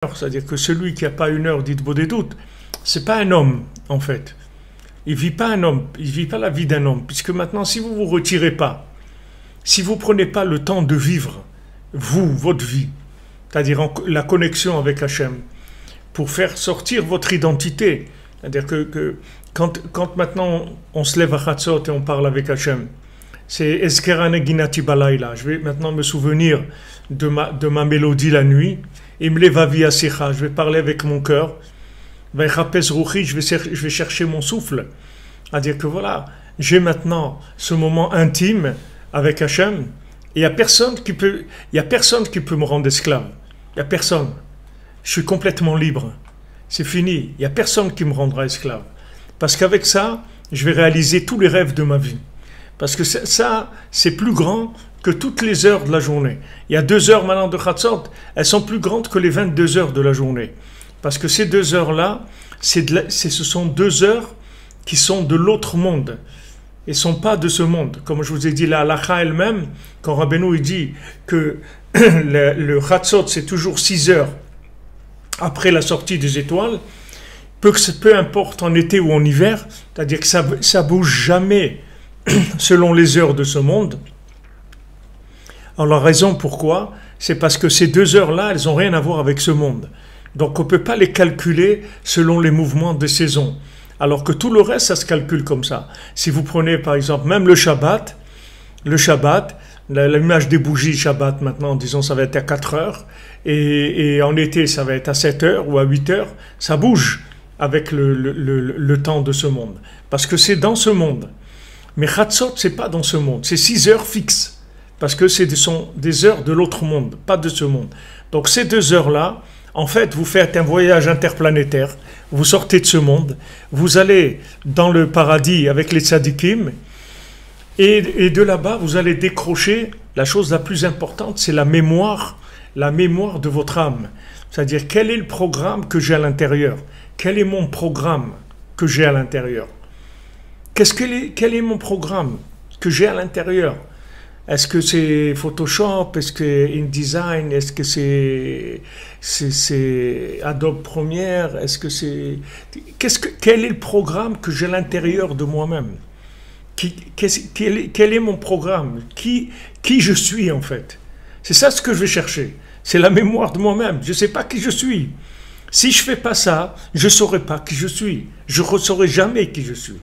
C'est-à-dire que celui qui n'a pas une heure d'Hitbodedut des doutes, c'est pas un homme, en fait. Il vit pas un homme, il vit pas la vie d'un homme, puisque maintenant, si vous vous retirez pas, si vous prenez pas le temps de vivre, vous, votre vie, c'est-à-dire la connexion avec Hachem, pour faire sortir votre identité, c'est-à-dire que quand maintenant on se lève à Chatzot et on parle avec Hachem, c'est Eskerane Ginati Balayla, je vais maintenant me souvenir de ma mélodie la nuit, Imlevavi Asicha, je vais parler avec mon cœur, Vechapes Ruchi, je vais chercher mon souffle, c'est-à-dire que voilà, j'ai maintenant ce moment intime avec Hachem, et il n'y a personne qui peut me rendre esclave, il n'y a personne, je suis complètement libre, c'est fini, il n'y a personne qui me rendra esclave, parce qu'avec ça, je vais réaliser tous les rêves de ma vie. Parce que ça, c'est plus grand que toutes les heures de la journée. Il y a 2 heures maintenant de Chatzot, elles sont plus grandes que les 22 heures de la journée. Parce que ces 2 heures-là, ce sont 2 heures qui sont de l'autre monde. Elles ne sont pas de ce monde. Comme je vous ai dit, la halakha elle-même, quand Rabbeinu dit que le Chatzot, c'est toujours 6 heures après la sortie des étoiles, peu importe en été ou en hiver, c'est-à-dire que ça ne bouge jamais selon les heures de ce monde. Alors la raison pourquoi, c'est parce que ces 2 heures-là, elles n'ont rien à voir avec ce monde. Donc on ne peut pas les calculer selon les mouvements des saisons. Alors que tout le reste, ça se calcule comme ça. Si vous prenez par exemple même le Shabbat, l'image des bougies Shabbat maintenant, disons ça va être à 4 heures, et en été ça va être à 7 heures ou à 8 heures, ça bouge avec le temps de ce monde. Parce que c'est dans ce monde. Mais Chatzot, c'est pas dans ce monde, c'est 6 heures fixes, parce que ce sont des heures de l'autre monde, pas de ce monde. Donc ces 2 heures-là, en fait, vous faites un voyage interplanétaire, vous sortez de ce monde, vous allez dans le paradis avec les tzadikim, et de là-bas, vous allez décrocher, la chose la plus importante, c'est la mémoire de votre âme. C'est-à-dire, quel est le programme que j'ai à l'intérieur? Quel est mon programme que j'ai à l'intérieur? Quel est mon programme que j'ai à l'intérieur? Est-ce que c'est Photoshop? Est-ce que c'est InDesign? Est-ce que c'est Adobe Premiere? Est-ce que c'est... Quel est le programme que j'ai à l'intérieur de moi-même? Quel est mon programme? Qui je suis en fait? C'est ça ce que je vais chercher. C'est la mémoire de moi-même. Je ne sais pas qui je suis. Si je ne fais pas ça, je ne saurai pas qui je suis. Je ne saurai jamais qui je suis.